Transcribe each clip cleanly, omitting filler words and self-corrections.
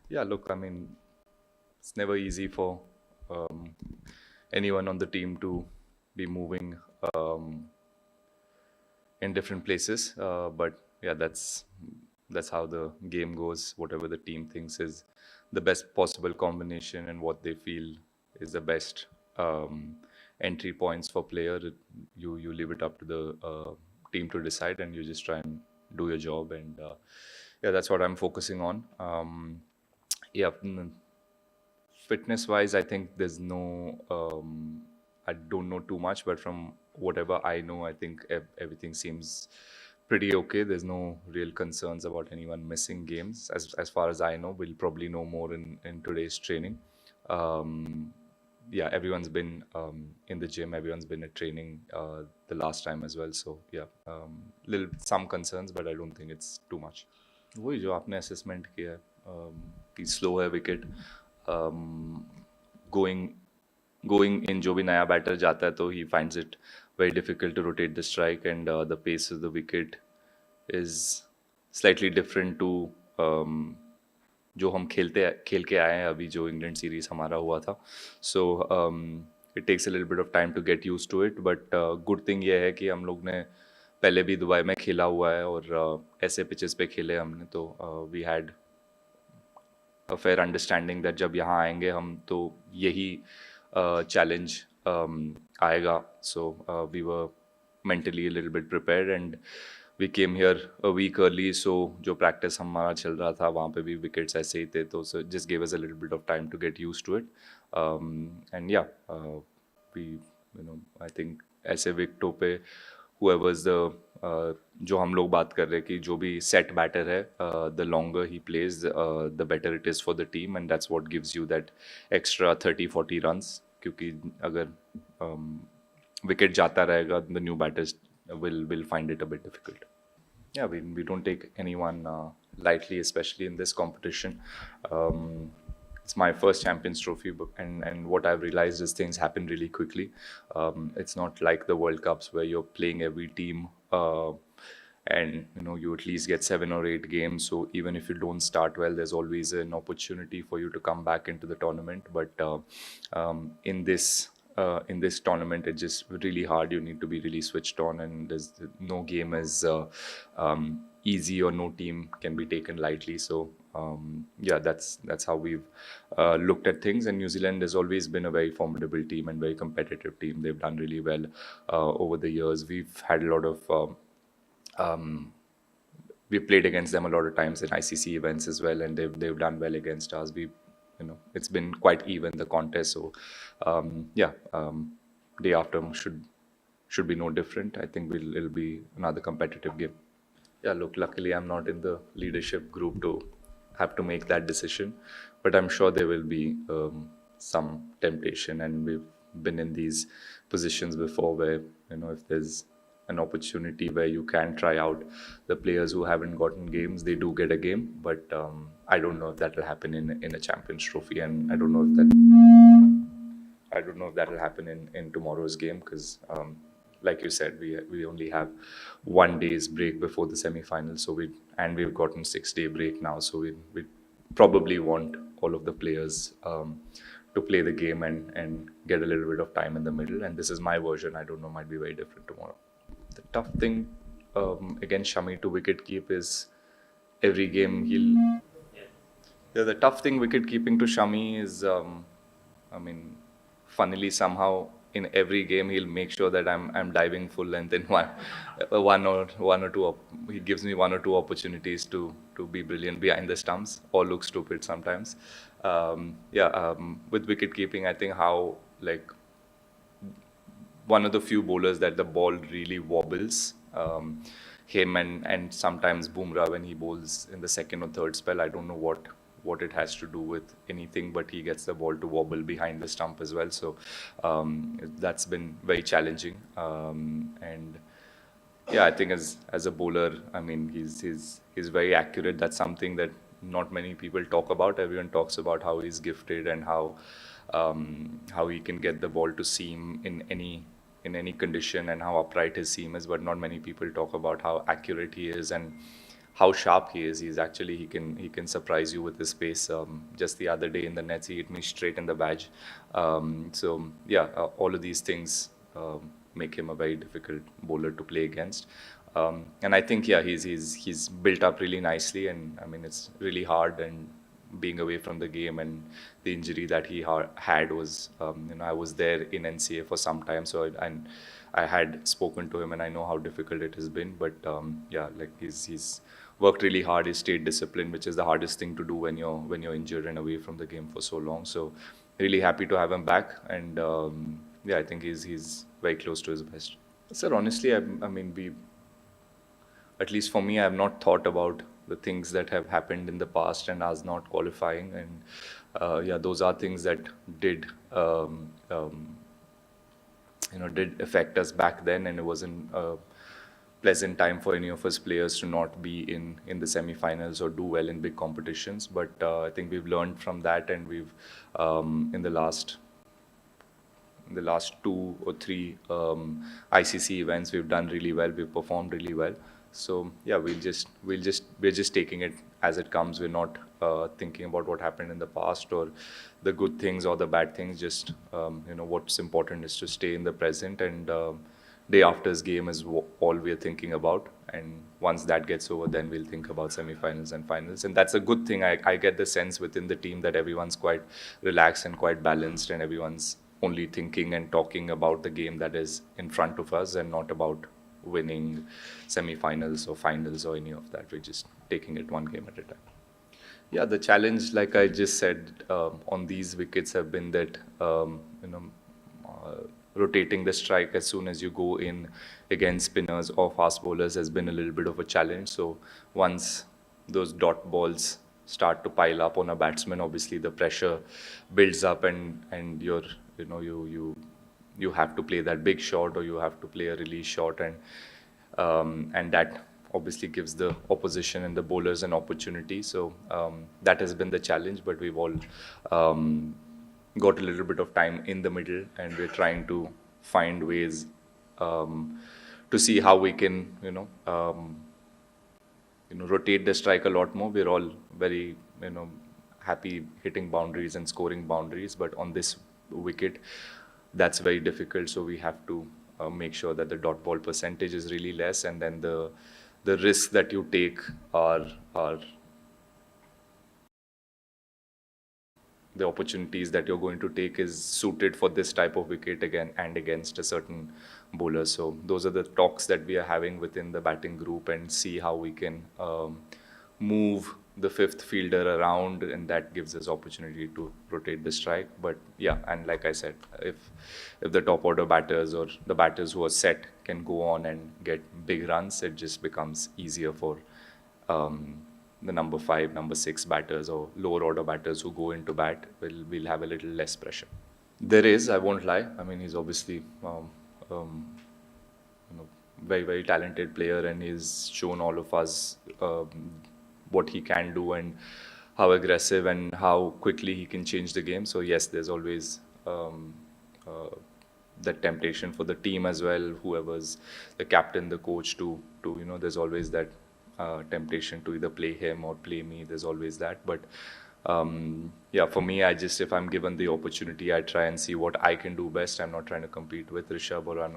Yeah, look, I mean, it's never easy for um, anyone on the team to be moving um, in different places. But yeah, that's how the game goes. Whatever the team thinks is the best possible combination and what they feel is the best um, entry points for player. You leave it up to the team to decide, and you just try and do your job. And yeah, that's what I'm focusing on. Yeah, fitness wise, I think there's no I don't know too much, but from whatever I know, I think everything seems pretty okay. There's no real concerns about anyone missing games as far as I know. We'll probably know more in today's training. um, yeah, everyone's been in the gym, everyone's been at training the last time as well, so yeah, little some concerns, but I don't think it's too much. वही जो आपने assessment किया है कि slow है wicket going going in जो भी नया बैटर जाता है तो he finds it very difficult to rotate the strike and the pace of the wicket is slightly different to जो हम खेल के आए हैं अभी जो इंग्लैंड सीरीज हमारा हुआ था so it takes a little bit of time to get use to it but good thing ये है कि हम लोग ने पहले भी दुबई में खेला हुआ है और ऐसे पिचेस पे खेले हमने तो we had a fair understanding that जब यहाँ आएंगे हम तो यही चैलेंज आएगा so we were mentally a little bit prepared and we came here a week early so जो practice हमारा चल रहा था वहाँ पे भी wickets ऐसे ही थे तो so just gave us a little bit of time to get used to it and yeah we I think ऐसे विकेटों पे whoever's the जो हम लोग बात कर रहे हैं कि जो भी सेट बैटर है the longer he plays the better it is for the team and that's what gives you that extra 30-40 runs क्योंकि अगर विकेट जाता रहेगा the new batters will find it a bit difficult. Yeah, we don't take anyone lightly, especially in this competition. It's my first Champions Trophy, and what I've realized is things happen really quickly. It's not like the World Cups where you're playing every team. And you at least get 7 or 8 games, so even if you don't start well, there's always an opportunity for you to come back into the tournament. But in this tournament, it's just really hard. You need to be really switched on, and there's no game is easy, or no team can be taken lightly. So yeah, that's how we've looked at things. And New Zealand has always been a very formidable team and very competitive team. They've done really well over the years. We've had a lot of we played against them a lot of times in ICC events as well, and they've done well against us. It's been quite even, the contest. So yeah, day after should be no different. I think it'll be another competitive game. Yeah, look, luckily I'm not in the leadership group to have to make that decision, but I'm sure there will be some temptation, and we've been in these positions before where, if there's an opportunity where you can try out the players who haven't gotten games, they do get a game, but I don't know if that will happen in a Champions Trophy, and I don't know if that will happen in tomorrow's game because, like you said, we only have 1 day's break before the semi-final. So we've gotten 6-day break now. So we probably want all of the players to play the game and get a little bit of time in the middle. And this is my version. I don't know, might be very different tomorrow. The tough thing against Shami to wicket keep is every game he'll. Yeah, the tough thing wicket keeping to Shami is, I mean, funnily somehow in every game he'll make sure that I'm diving full length in one or two. He gives me 1 or 2 opportunities to be brilliant behind the stumps or look stupid sometimes. Yeah, with wicket keeping, I think how like one of the few bowlers that the ball really wobbles. Him and sometimes Bumrah when he bowls in the second or third spell. I don't know what it has to do with anything, but he gets the ball to wobble behind the stump as well. So that's been very challenging. And yeah, I think as a bowler, I mean, he's very accurate. That's something that not many people talk about. Everyone talks about how he's gifted and how he can get the ball to seam in any condition and how upright his seam is. But not many people talk about how accurate he is and how sharp he is. He's actually he can surprise you with his pace. Just the other day in the nets, he hit me straight in the badge. So yeah, all of these things make him a very difficult bowler to play against. And I think yeah, he's built up really nicely, and I mean it's really hard and being away from the game, and the injury that he had was I was there in NCA for some time, so and I had spoken to him and I know how difficult it has been. But yeah, like he's worked really hard. He stayed disciplined, which is the hardest thing to do when you're injured and away from the game for so long. So really happy to have him back, and yeah, I think he's very close to his best. Sir, honestly, I mean, at least for me, I have not thought about the things that have happened in the past and us not qualifying. And yeah, those are things that did, did affect us back then. And it wasn't a pleasant time for any of us players to not be in the semi-finals or do well in big competitions. But I think we've learned from that, and we've in the last 2 or 3 ICC events, we've done really well. We've performed really well. So yeah, we're just taking it as it comes. We're not thinking about what happened in the past or the good things or the bad things. Just what's important is to stay in the present, and day after's game is all we're thinking about. And once that gets over, then we'll think about semifinals and finals. And that's a good thing. I get the sense within the team that everyone's quite relaxed and quite balanced, and everyone's only thinking and talking about the game that is in front of us and not about winning semifinals or finals or any of that. We're just taking it one game at a time. Yeah, the challenge, like I just said, on these wickets have been that rotating the strike as soon as you go in against spinners or fast bowlers has been a little bit of a challenge. So once those dot balls start to pile up on a batsman, obviously the pressure builds up, and you have to play that big shot or you have to play a release shot, and that obviously gives the opposition and the bowlers an opportunity. So that has been the challenge, but we've all got a little bit of time in the middle, and we're trying to find ways to see how we can rotate the strike a lot more. We're all very happy hitting boundaries and scoring boundaries, but on this wicket that's very difficult. So we have to make sure that the dot ball percentage is really less, and then the risks that you take are the opportunities that you're going to take is suited for this type of wicket again and against a certain bowler. So those are the talks that we are having within the batting group, and see how we can move the fifth fielder around, and that gives us opportunity to rotate the strike. But yeah, and like I said, if the top order batters or the batters who are set can go on and get big runs, it just becomes easier for the number 5, number 6 batters or lower order batters who go into bat. Will have a little less pressure. There is, I won't lie. I mean, he's obviously very, very talented player, and he's shown all of us what he can do and how aggressive and how quickly he can change the game. So yes, there's always that temptation for the team as well. Whoever's the captain, the coach, to there's always that temptation to either play him or play me. There's always that. But yeah, for me, if I'm given the opportunity, I try and see what I can do best. I'm not trying to compete with Rishabh, or I'm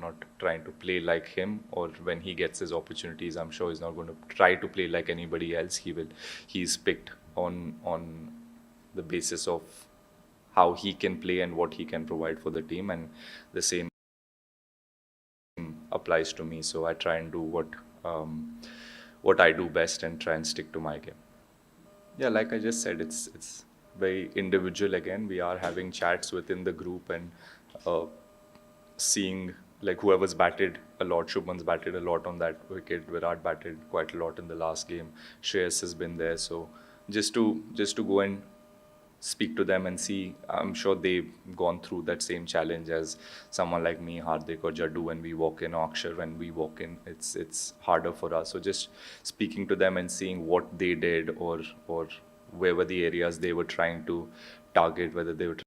not trying to play like him. Or when he gets his opportunities, I'm sure he's not going to try to play like anybody else. He's picked on the basis of how he can play and what he can provide for the team, and the same applies to me. So I try and do what I do best and try and stick to my game. Yeah, like I just said, it's very individual. Again, we are having chats within the group, and seeing like whoever's batted a lot. Shubman's batted a lot on that wicket. Virat batted quite a lot in the last game. Shreyas has been there. So just to go and speak to them and see. I'm sure they've gone through that same challenge as someone like me, Hardik or Jaddu. When we walk in, or Akshar, when we walk in, it's harder for us. So just speaking to them and seeing what they did, or where were the areas they were trying to target, whether they were